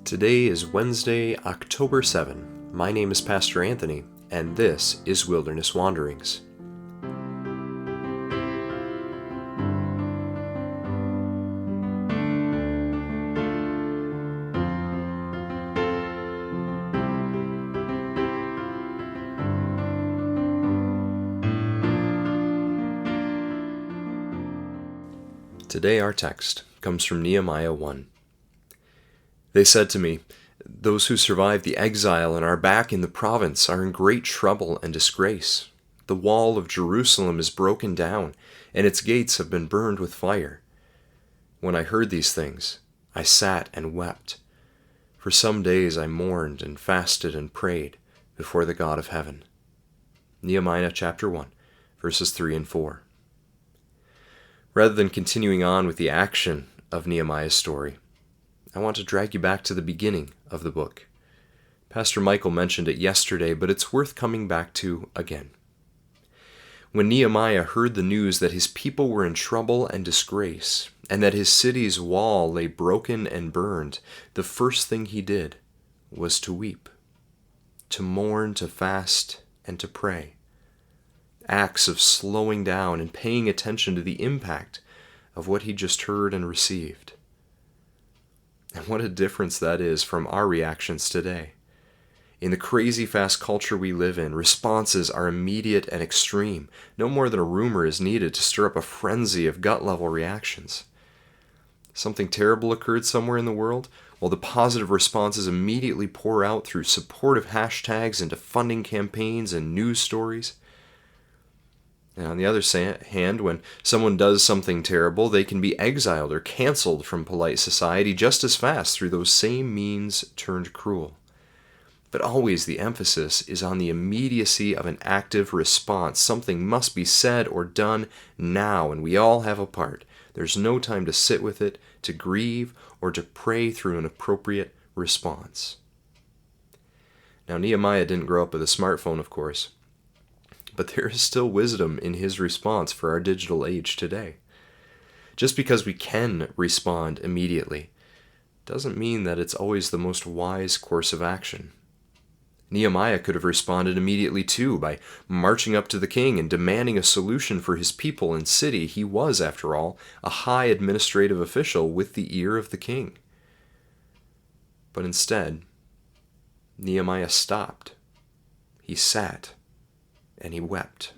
Today is Wednesday, October 7. My name is Pastor Anthony, and this is Wilderness Wanderings. Today our text comes from Nehemiah 1. They said to me, "Those who survived the exile and are back in the province are in great trouble and disgrace. The wall of Jerusalem is broken down, and its gates have been burned with fire." When I heard these things, I sat and wept. For some days I mourned and fasted and prayed before the God of heaven. Nehemiah chapter 1, verses 3 and 4. Rather than continuing on with the action of Nehemiah's story, I want to drag you back to the beginning of the book. Pastor Michael mentioned it yesterday, but it's worth coming back to again. When Nehemiah heard the news that his people were in trouble and disgrace, and that his city's wall lay broken and burned, the first thing he did was to weep, to mourn, to fast, and to pray. Acts of slowing down and paying attention to the impact of what he just heard and received. And what a difference that is from our reactions today. In the crazy fast culture we live in, responses are immediate and extreme. No more than a rumor is needed to stir up a frenzy of gut-level reactions. Something terrible occurred somewhere in the world? Well, the positive responses immediately pour out through supportive hashtags into funding campaigns and news stories. And on the other hand, when someone does something terrible, they can be exiled or canceled from polite society just as fast through those same means turned cruel. But always the emphasis is on the immediacy of an active response. Something must be said or done now, and we all have a part. There's no time to sit with it, to grieve, or to pray through an appropriate response. Now, Nehemiah didn't grow up with a smartphone, of course. But there is still wisdom in his response for our digital age today. Just because we can respond immediately doesn't mean that it's always the most wise course of action. Nehemiah could have responded immediately too by marching up to the king and demanding a solution for his people and city. He was, after all, a high administrative official with the ear of the king. But instead, Nehemiah stopped. He sat. And he wept.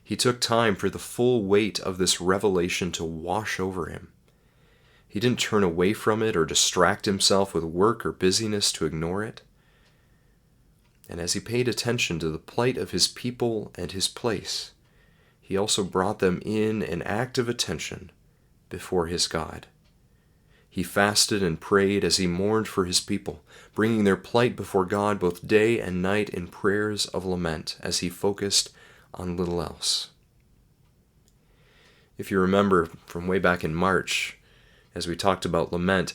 He took time for the full weight of this revelation to wash over him. He didn't turn away from it or distract himself with work or busyness to ignore it. And as he paid attention to the plight of his people and his place, he also brought them in an act of attention before his God. He fasted and prayed as he mourned for his people, bringing their plight before God both day and night in prayers of lament as he focused on little else. If you remember from way back in March, as we talked about lament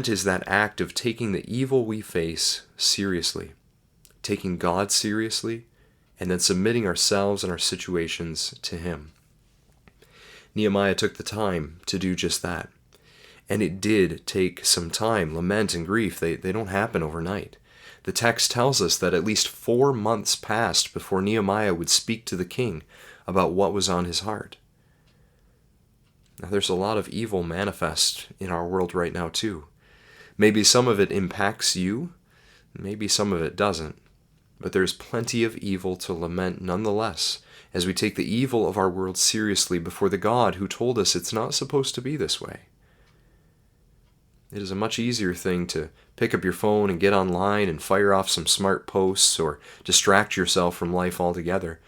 is that act of taking the evil we face seriously, taking God seriously, and then submitting ourselves and our situations to Him. Nehemiah took the time to do just that. And it did take some time. Lament and grief, they don't happen overnight. The text tells us that at least 4 months passed before Nehemiah would speak to the king about what was on his heart. Now, there's a lot of evil manifest in our world right now, too. Maybe some of it impacts you, maybe some of it doesn't. But there's plenty of evil to lament nonetheless, as we take the evil of our world seriously before the God who told us it's not supposed to be this way. It is a much easier thing to pick up your phone and get online and fire off some smart posts or distract yourself from life altogether.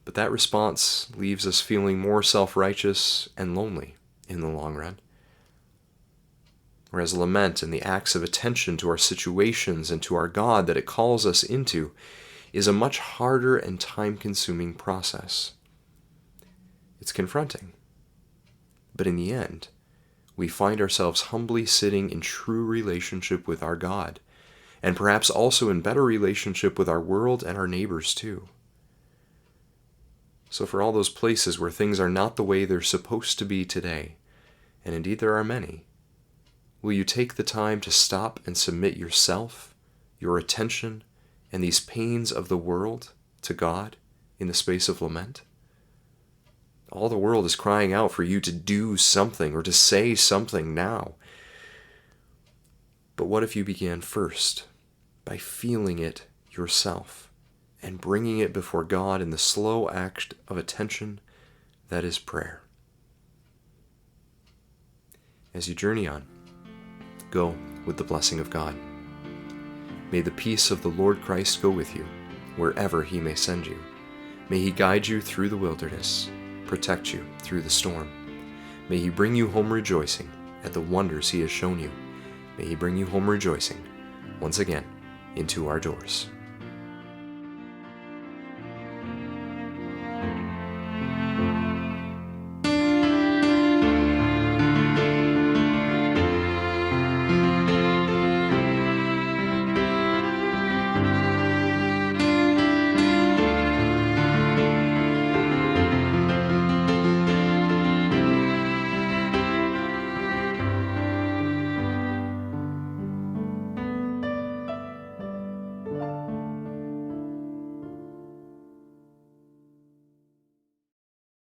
But that response leaves us feeling more self-righteous and lonely in the long run. Whereas lament and the acts of attention to our situations and to our God that it calls us into is a much harder and time-consuming process. It's confronting. But in the end, we find ourselves humbly sitting in true relationship with our God, and perhaps also in better relationship with our world and our neighbors too. So for all those places where things are not the way they're supposed to be today, and indeed there are many, Will you take the time to stop and submit yourself, your attention, and these pains of the world to God in the space of lament? All the world is crying out for you to do something or to say something now. But what if you began first by feeling it yourself and bringing it before God in the slow act of attention that is prayer? As you journey on, go with the blessing of God. May the peace of the Lord Christ go with you wherever He may send you. May He guide you through the wilderness, protect you through the storm. May He bring you home rejoicing at the wonders He has shown you. May He bring you home rejoicing once again into our doors.